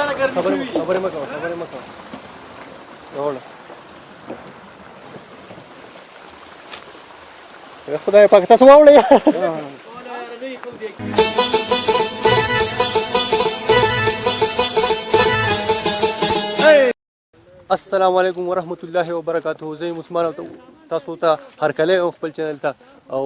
خبرې مه کوه راوړه خدای پاک تاسو واوړئ السلام علیکم ورحمۃ اللہ وبرکاتہ. زه یم عثمان او تاسو ته هرکلی او خپل چینل ته او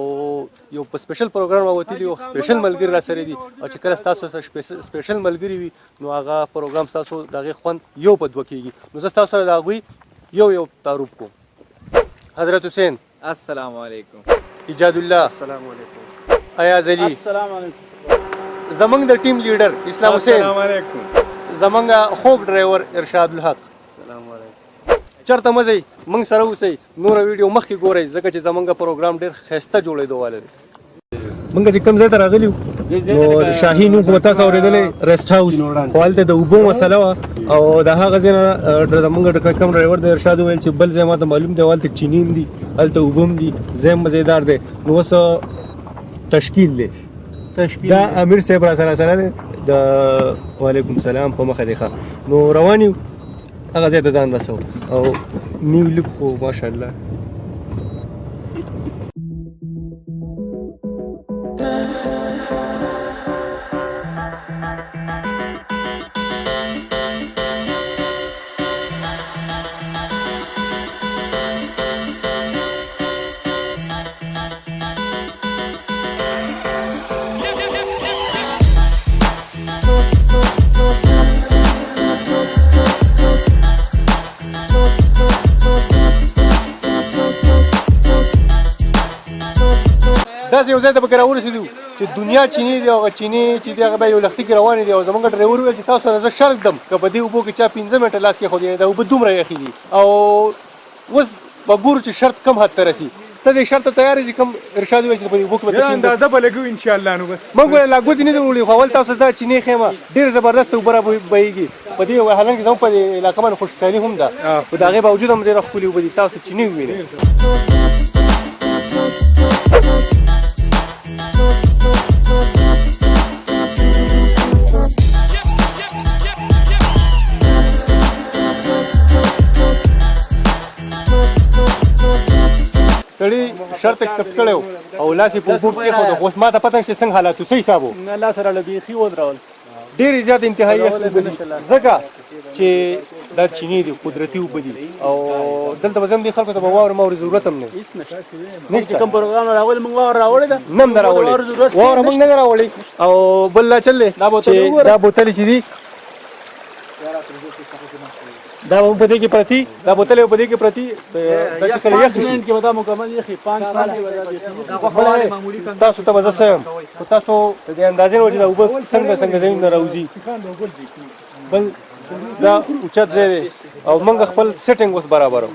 یو په سپیشل پروګرام راوتلی یو سپیشل ملګري را سره دي او چې کله ستاسو سره سپیشل ملګري وي نو هغه پروګرام ستاسو د هغې خوند یو په دوه کېږي. نو زه ستاسو سره د هغوی یو تعارف کوم. حضرت حسین السلام علیکم. ایجاد الله السلام علیکم. ایاز علي السلام علیکم. زمونږ د ټیم لیډر اسلام حسین. السلام علیکم. زمونږ خوږ ډرایور ارشاد الحق. السلام علیکم. چرته مه ځئ موږ سره اوسئ نوره ویډیو مخکې ګورئ ځکه چې زمونږ پروګرام ډېر ښایسته جوړېدو والی دی. موږ چې کوم ځای ته راغلي وو نو شاهي نوم خو به تاسو اورېدلی ریسټ هاوس خو هلته د اوبو مسله وه او د هغه ځای نه زمونږ کوم ډرایور د ارشاد وویل چې بل ځای ماته معلوم دی هلته چیني هم دي هلته اوبه هم دي ځای هم مزېدار دی نو اوس تشکیل دی دا امیر صاحب را سره دی د وعلیکم السلام په مخه دی ښه نو روان یو هغه ځای ته ځان رسو او نیو لوک خو ماشاءالله داسې یو ځای ته پکې راورسېدو چې دنیا چیني دی او چیني چې دی هغه بیا یو لښتي کې روانې دی او زموږ ډرایور وویل چې تاسو سره زه شرط دم که په دې اوبو کې چا 15 منټه لاس کېښودی دا اوبه دومره یخې دي او اوس به ګورو چې شرط کم حد ته رسي. ته دې شرط ته تیار یې چې کم ارشاد وویل چې په دې اوبو کې به اندازه به لګو انشاءالله نو بس موږ به لا ګوتې نه دي وړي خو اول تاسو دا چینی خیمه ډېر زبردست اوبه را بهیږي په دې حالانکې زموږ په دې علاقه باندې خوشحالي هم ده خو د هغې باوجود هم ډېره ښکلې اوبه دي تاسو چینی ووینئ. سړي شرط اکسپټ کړی و او لاس یې په اوبو کېښود خو اوس ما ته پته نشته څنګه حالات و څه حساب و نه لاس راله بیخي ودرول ډېرې زیات انتهایي یخ اوبه دي ځکه چې دا چیني دي قدرتي اوبه دي او دلته به زه هم دې خلکو ته به واوره ماورې ضرورت هم نه نشته کوم پروګرام راغلی موږ واوره راوړې ده نه هم ده راوړې واوره موږ نه ده راوړې او بل لا چل دی چې دا بوتلې چې دي دا په دې کې پرتي دا بوتلې په دې کې پرتي دا چې کله یخ شي کې ودا مکمل یخي پان تاسو ته به زه څه یم خو تاسو د دې اندازې نه و چې دا اوبه څنګه ځایونه نه راوځي بل دا اوچت ځای دی او موږ خپل سیټینګ اوس برابرو.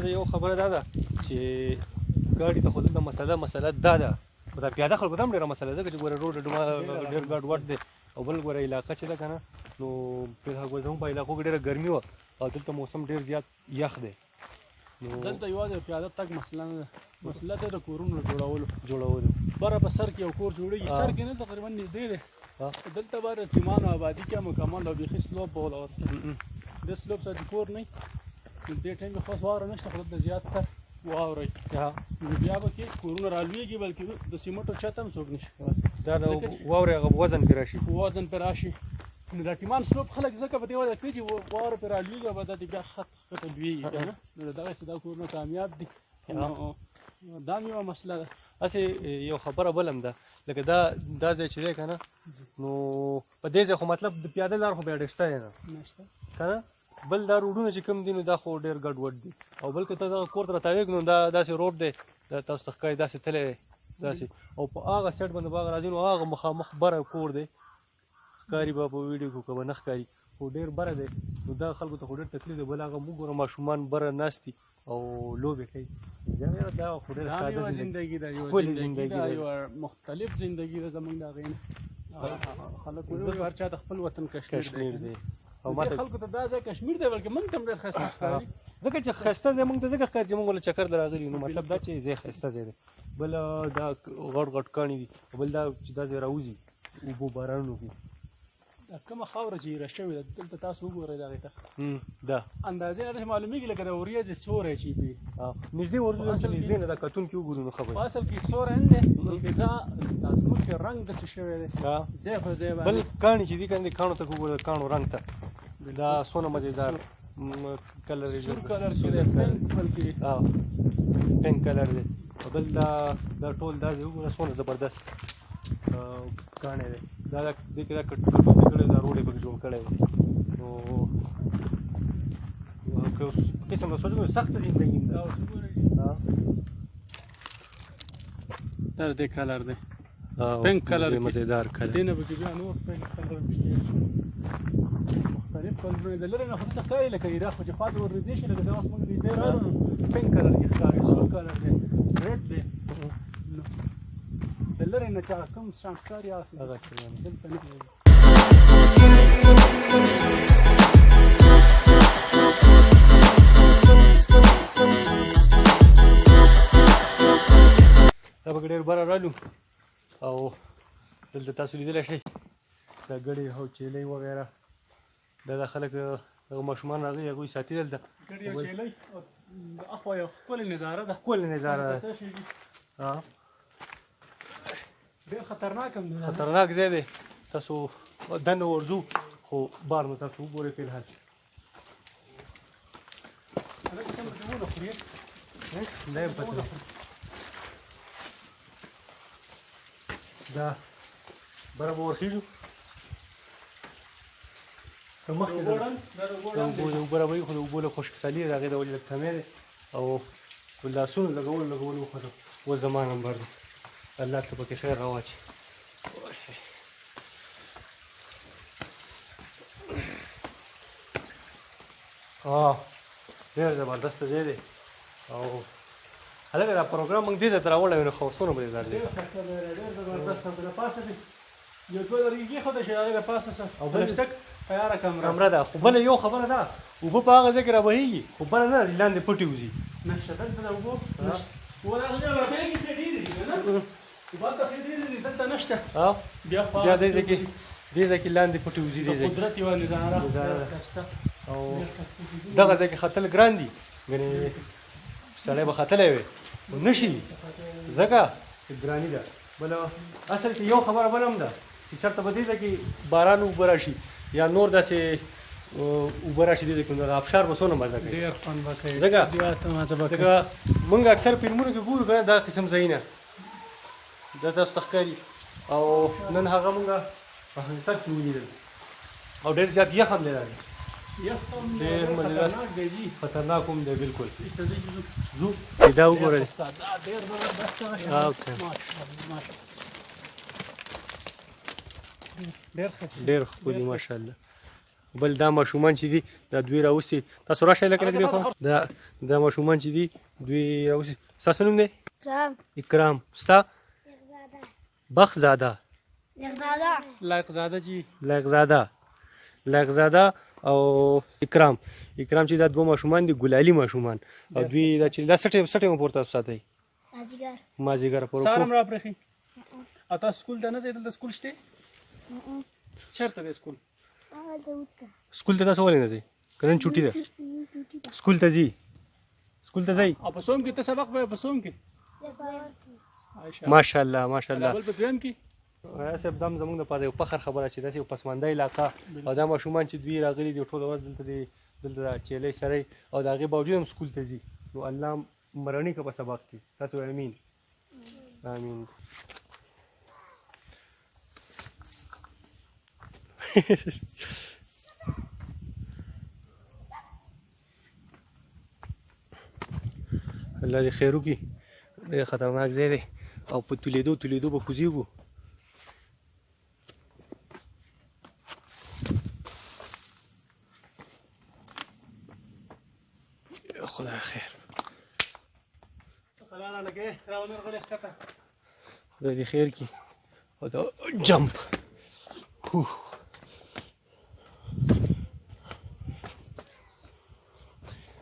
یو خبره دا ده چې ګاډي ته خو دلته مسله دا ده دا پیاده خلکو ته هم ډېره مسله ده چې ګوره روډ ډېر ګډ وډ دی او بل ګوره علاقه چې ده که نه نو زموږ په علاقو کې ډېره ګرمي وه او دلته موسم ډېر زیات یخ دی نو دلته یوازې پیاده تګ مسله نه ده مسله ده د کورونو جوړولو بره په سر کې یو کور جوړېږي سر کې نه تقریبا نږدې دی دلته به رتیمان او آبادي کې مکمل او بیخي سلوپ به ولور دې سلوپ سره کور نه دې ټایم کې خاص واوره نشته خو دلته زیات تر واوره نو بیا به کې کورونه رالویږي بلکې د سیمنټو چت هم څوک نشي کولی دا د واورې هغه وزن پرې راشي نو د ټیمان سلوپ خلک ځکه په دې وجه کوي چې واوره پرې رالویږي او به دا بیا ښکته لویږي که نه نو د دغسې دا کورونه کامیاب دي دا هم یوه مسله ده. هسې یو خبره بل هم ده لکه دا ځای چې دی که نه نو په دې ځای خو مطلب د پیاده لار خو بیا ډېر شته دی نه که نه بل دا روډونه چې کوم دي نو دا خو ډېر ګډ وډ دي او بلکې ته دغه کور ته راتاویږ نو دا داسې روډ دی دا تاسو ته ښکاري داسې تللی دی داسې او په هغه سایډ باندې باغ راځي نو هغه مخامخ بره کور دی ښکاري به په ویډیو کې که به نه ښکاري خو ډېر بره دی نو دغه خلکو ته خو ډېر تکلیف دی بل هغه موږ ګوره ماشومان بره ناست دي او لوبې کوي دا خو ډېره ساده زندګي ده ښکلې زندګي ده یو مختلف زندګي ده زمونږ د هغې نه خلک وایي هر چا د خپل وطن کشمیر دی او ماته خلکو ته دا ځای کشمیر دی بلکې موږ ته هم ډېر ښایسته ښکاري ځکه چې ښایسته ځای موږ ته ځکه ښکاري چې موږ له چکر ته راغلي نو مطلب دا چې ځای ښایسته ځای دی بل دا غټ غټ کاڼي دي بل دا چې دا ځای راوځي اوبو بارانونو کې دا کومه خاوره چې ایره شوې ده دلته تاسو وګورئ دغې ته دا اندازې نه داسې معلومېږي لکه د وریځې سیوری چې وي نږدې ورځو نږدې نه دا کتونکي وګورو نو خبرې په اصل کې سیوری نه دی بلکې دا د ځمکې رنګ داسې شوی دی ځای په ځای بل کاڼي چې دي کنه کاڼو ته وګوره د کاڼو رنګ ته دا څونه مزېدار کلر یې سور کلر کې دی پینک بلکې پینک کلر دی بل دا ټول دا وګوره څونه زبردست کاڼی دی دا دې کې دا کټوطي کړی دا روډ یې پکې جوړ کړی دی نو قسم به سوچ کوو سخته زندګي ده دا د دې کلر دی پینک کلر مزېدار کلر دې نه پکې بیا نور پینک کلر مختلف کلرونه د لرې نه خو څه ښکاري لکه ایره خو چې خوا ته ورنږدې شي لکه دا اوس موږ نږدې راغلو نو پینک کلر کې ښکاري سور کلر دی ریډ دی د لرې نه چې کوم شان ښکاري هغه دلته نه دی دا به ډېر بره رالو او دلته تاسو لیدلی شئ دا ګړې او چیلۍ وغیره دا خلک دغه ماشومان راغلي هغوی ساتي دلته ګړې او چیلۍ اخوا یو ښکلې نظاره ده ښکلې نظاره ده ډېر خطرناک هم دی خطرناک ځای دی تاسو دننه ورځو خو بار نو تاسو وګورئ فی الحال هلکه څنګه چې ونه خوري دا یم پته دا بره به ورخېږو که مخکې د اوبه رابهیږي خو د اوبو له خشکسالي د هغې د وجې لږ کمی دی او لاسونو لګولو وخوټو اوس زما نمبر دی الله ته پکې خیر راواچي ډېر زبردسته ځای دی او هلکه دا پروګرام موږ دې ځای ته راوړی نو خو څونه مزېدار دی ډېر زبردسته د پاسه دی یو دوه لرګي خو د شي هغې د پاسه څه او پلسټک تیاره کمره ده خو بله یو خبره ده اوبه په هغه ځای کې رابهېږي خو بله نه لاندې پټې وځي نشته دلته د اوبو ورغلې رابهېږي چې ډېرې دي که نه اوبه ته ښې ډېرې دي دلته نشته بیا دې ځای کې لاندې پټې وځي دې ځای کې قدرت یوه نظاره او دغه ځای کې ختل ګران دي ګنې سړی به ختلی وی خو نه شي ځکه چې ګراني ده بله اصل کې یو خبره بله هم ده چې چېرته به دې ځای کې باران اوبه راشي یا نور داسې اوبه راشي دې ځای کې نو د آبشار به څونه مزه کوي ډېر خوند به کوي ځکه زیاته مزه به کوي ځکه موږ اکثر فلمونو کې ګورو که نه دا قسم ځایونه دا تاسو ته ښکاري او نن هغه موږ په حقیقت کې ولیدل او ډېر زیات یخ هم دی دا ډېر خطرناک دی جي خطرناک هم دی بالکل ایسته ځي ځو دا وګورئ دا ډېر زبردست ډېر ښکلي ماشاءالله بل دا ماشومان چې دي دا دوی راوستي تاسو راشئ لکه دې خوا دا ماشومان چې دي دوی راوستي ستاسو نوم دی اکرام ستا بخزاده لایقزاده جي لایقزاده او اکرام چې دا دوه ماشومان دي ګلالي ماشومان او دوی دا چې دا څه ټایمه پورته تاسو ساتئ مازدیګر پورې سهار هم راپرېښي او تاسو سکول ته نه ځئ دلته سکول شته چېرته دی سکول سکول ته تاسو ولې نه ځئ که نن چوټي ده سکول ته ځئ او په سوم کې ته سبق به په سوم کې ماشاءالله بل په دویم کې صاحب دا هم زموږ دپاره یو فخر خبره چې داسې یو پسمانده علاقه او دا ماشومان چې دوی راغلي دي ټوله ورځ دلته د چیلۍ سړی او د هغې باوجود هم سکول ته ځي نو الله مرني که په سبق کې تاسو امین الله دې خیر وکړي ډېر خطرناک ځای دی او په تولیدو به کوزیږو. خدای خیر. خدای دې خیر کړي. او دا جمپ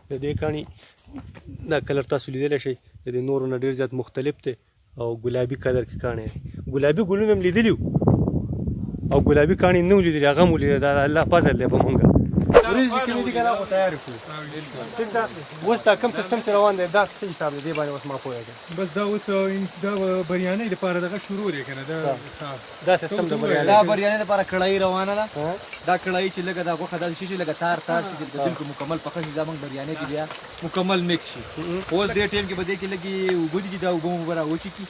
د دې کاڼي دا کلر تاسو لیدلی شئ د دې نورو نه ډېر زیات مختلف دی او ګلابي کلر کې کاڼی دی. ګلابي ګلونه هم لیدلي وو او ګلابي کاڼي نه وو لیدلي، هغه هم ولیدل. دا د الله فضل دی په مونږ. وریځې چې کومې دي که نه خو تیارې کړو. ټیک ده. اوس دا کوم سیسټم چې روان دی دا څه حساب دی؟ دې باندې اوس ما پوهېږم. بس دا اوس دا بریانۍ لپاره دغه شروع دی که نه دا سیسټم د بریانۍ دا بریانۍ لپاره کړایي روانه ده. دا کړایي چې لږه دا غوښه داسې شي چې لږه تار شي چې بالکل مکمل پخه شي. دا موږ بریانۍ کې بیا مکمل میکس شي. اوس دې ټایم کې به دې کې لږې اوبه دي چې دا اوبه مو به راوچکي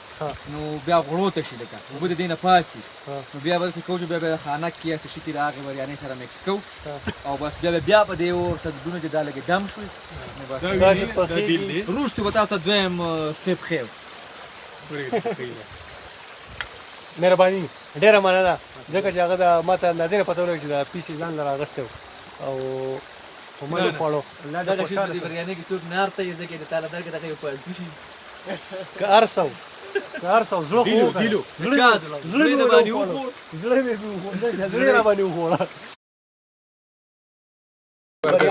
نو بیا غوړو ته شي لکه اوبه د دې نه پاسي نو بیا به داسې کوو چې بیا به خانک کې یا څه شي کې د هغې بریانۍ سره میکس کوو او بس بیا په دې ورسره دودونه چې دا لږې دم شوي نو بس وروسته به تاسو ته دویم سټپ ښیم. مهرباني ډېره مننه ځکه چې هغه د ما ته اندازې نه پته ولګي چې دا پیسې ځان له راغستی و او په منو خوړو. دا د بریانۍ کې څوک نه ارته یې ځکه د تعالی درکې دغه یو پالتو شي که هر څه زړه خو دیلو چا زړه نه باندې وخور زړه را باندې وخوړه.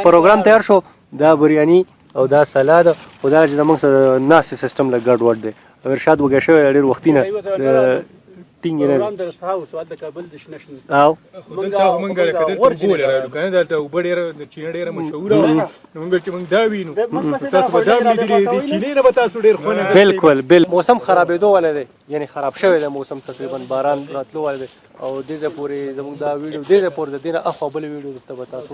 پروګرام تیار شو. دا بریاني او دا سلاد خو دا چې زموږ سره ناستې سیسټم لږ ګډوډ دی. ارشاد وږی شوی ډېر وختي نه ټینګ یې نه پروګرام د رسټ هاوس د کابل د شنه شنه او موږ دلته اوبه راوړو که نه دلته اوبه ډېره د چینه ډېره مشهوره وه نو موږ چې موږ دا وینو تاسو به دا هم لیدلي د چینې نه به تاسو ډېر خوند بالکل موسم خرابېدو والا دی، یعنې خراب شوی دی موسم، تقریبا باران راتلو والا دی او دې ځای پورې زموږ دا ویډیو دې ځای پورې د دې نه اخوا بله ویډیو درته به تاسو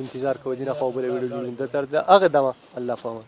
انتظار کوئ. دې نه اخوا بله ویډیو جوړوي د هغې دمه الله په امان.